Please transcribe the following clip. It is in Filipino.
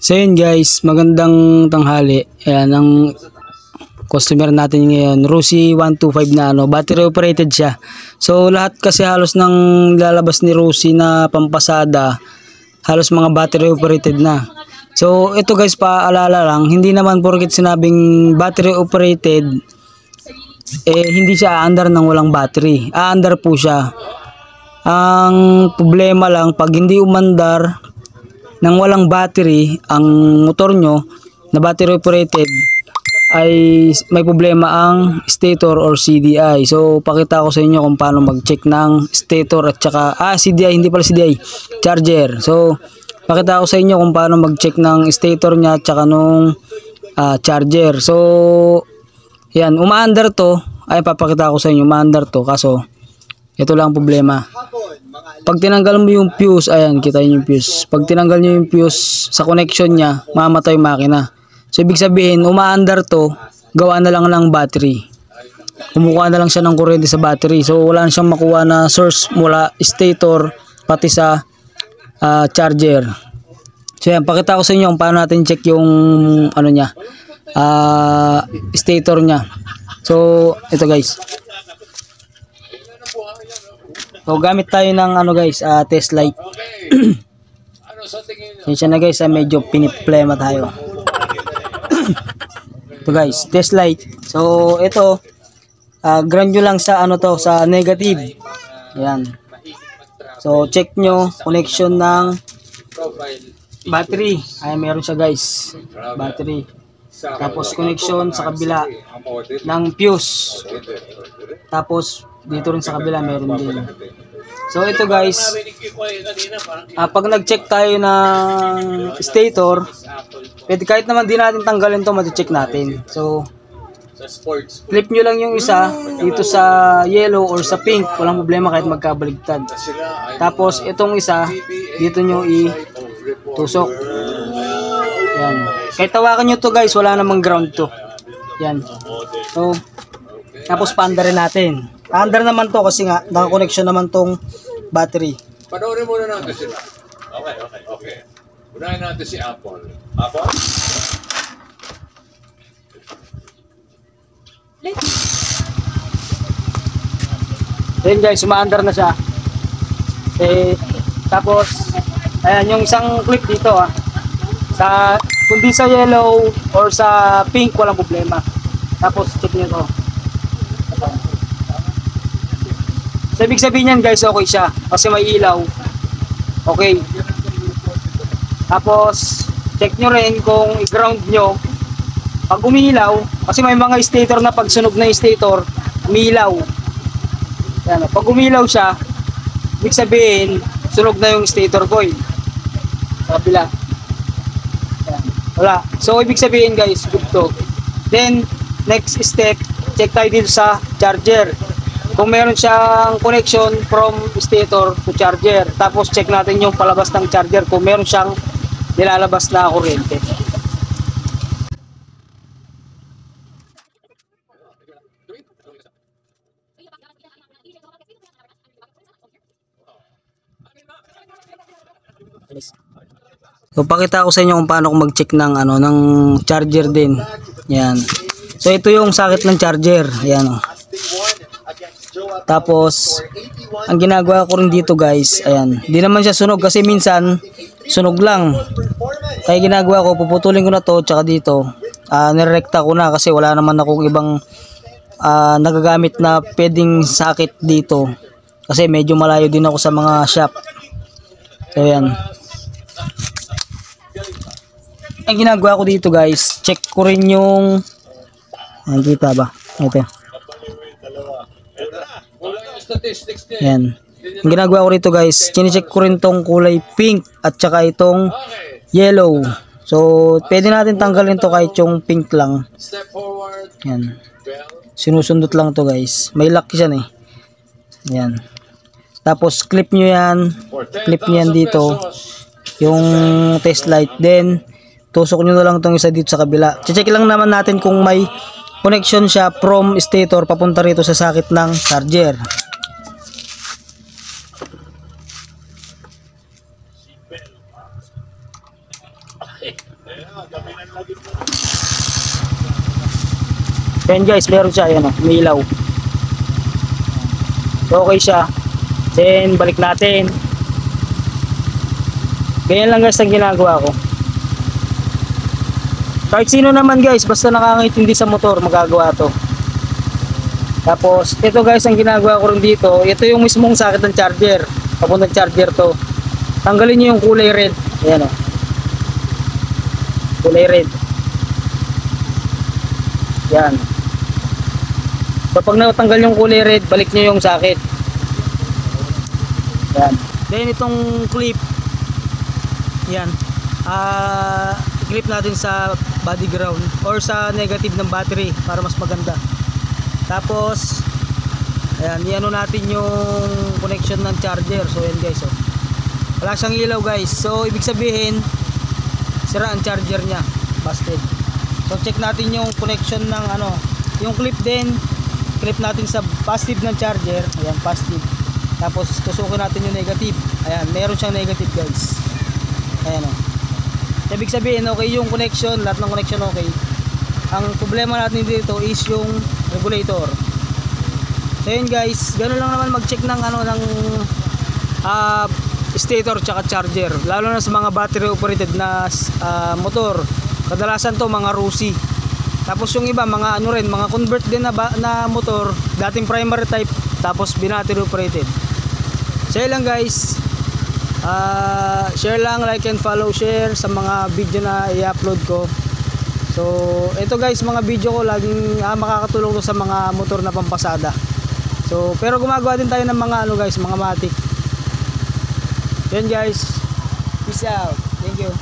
So yun guys, magandang tanghali. Ayan ang customer natin ngayon, Rusi 125 na battery operated siya. So lahat kasi halos ng lalabas ni Rusi na pampasada, halos mga battery operated na. So ito guys, paalala lang, hindi naman porket sinabing battery operated hindi siya aandar ng walang battery. Aandar po siya. Ang problema lang, pag hindi umandar nang walang battery ang motor nyo na battery operated, ay may problema ang stator or CDI. So pakita ko sa inyo kung paano mag-check ng stator at saka CDI, hindi pala CDI, charger. So pakita ko sa inyo kung paano mag-check ng stator nya at saka nung charger. So yan, umaandar to. Ay papakita ko sa inyo, umaandar to, kaso ito lang ang problema. Pag tinanggal mo yung fuse, ayan, kita nyo yung fuse. Pag tinanggal nyo yung fuse sa connection nya, mamatay yung makina. So, ibig sabihin, umaandar to, gawa na lang ng battery. Kumukuha na lang siya ng kuryente sa battery. So, wala na siyang makuha na source mula stator, pati sa charger. So, yan, pakita ko sa inyo kung paano natin check yung, ano nya, stator nya. So, ito guys. So gamit tayo ng test light. Siya na guys, medyo piniplema tayo. Ito guys, test light. So ito ground nyo lang sa sa negative. Ayan. So check nyo connection ng battery. Ay meron siya guys. Battery. Tapos connection sa kabila ng fuse. Tapos dito rin sa kabila meron din. So ito guys, pag nag-check tayo ng stator, pwede kahit naman di natin tanggalin to, mati-check natin. So flip nyo lang yung isa dito sa yellow or sa pink, walang problema kahit magkabaligtad. Tapos itong isa dito nyo i-tusok. Yan. Kahit tawakan nyo to guys, wala namang ground to. Yan. So tapos paandarin natin. Under naman to kasi nga naka-connection naman tong battery. Panoorin muna natin sila. Okay. Unahin natin si Apple. Apple? Then guys, umaandar na siya. Tapos ayan yung isang clip dito kundi sa yellow or sa pink walang problema. Tapos check niyo to. So, ibig sabihin yan guys, okay siya kasi may ilaw. Okay. Tapos check nyo rin kung i-ground nyo pag umiilaw, kasi may mga stator na pag sunog na yung stator umiilaw. Yan, pag umiilaw siya, ibig sabihin sunog na yung stator coil sa kabila. Yan. Wala. So ibig sabihin guys, good to. Then next step, check tayo dito sa charger kung meron siyang connection from stator to charger. Tapos check natin yung palabas ng charger kung meron siyang nilalabas na kuryente. So pakita ko sa inyo kung paano ko mag-check ng ng charger din. Yan. So ito yung socket ng charger. Ayan Tapos ang ginagawa ko rin dito guys, ayan, di naman siya sunog kasi minsan sunog lang. Kaya ginagawa ko, puputulin ko na to, tsaka dito nirekta ko na kasi wala naman akong ibang nagagamit na pwedeng socket dito kasi medyo malayo din ako sa mga shop. So ayan, ang ginagawa ko dito guys, check ko rin yung nakita ba? Ito. Yan. Ang ginagawa ko rito guys, chine-check ko rin tong kulay pink at saka itong yellow. So, pwede natin tanggalin to kahit yung pink lang. Yan. Sinusundot lang to guys. May lock yan Yan. Tapos, clip nyo yan. Clip nyo yan dito. Yung test light. Then, tusok nyo na lang tong isa dito sa kabila. Check lang naman natin kung may connection siya from stator papunta rito sa socket ng charger. Then guys, meron siya, ayan o, umilaw. So okay siya. Then balik natin. Ganyan lang guys ang ginagawa ko. Kahit sino naman guys, basta nakakaintindi sa motor, magagawa to. Tapos, ito guys ang ginagawa ko rin dito. Ito yung mismong sakit ng charger. Papuntang charger to. Tanggalin nyo yung kulay red. Ayan o. Kulay red. Yan. So pag natanggal yung kulay red, balik nyo yung sakit. Yan. Then itong clip. Yan. Clip natin sa body ground or sa negative ng battery para mas maganda. Tapos ayan, iano natin yung connection ng charger. So yan guys, oh. Wala siyang ilaw guys. So ibig sabihin sira ang charger niya, busted. So check natin yung connection ng ano, yung clip din, clip natin sa positive ng charger. Ayan, positive. Tapos tusukin natin yung negative. Ayan, meron siyang negative guys. Ayan oh. Ibig sabihin okay yung connection, lahat ng connection okay. Ang problema natin dito is yung regulator. So yun guys, ganoon lang naman mag-check ng ano ng stator tsaka charger, lalo na sa mga battery operated na motor. Kadalasan to mga Rusi. Tapos yung iba mga ano rin, mga convert din na motor, dating primary type tapos battery operated. So yun lang guys. Share lang, like and follow, share sa mga video na i-upload ko. So ito guys, mga video ko laging makakatulong to sa mga motor na pampasada. So pero gumagawa din tayo ng mga ano guys, mga matic. Yan guys, peace out, thank you.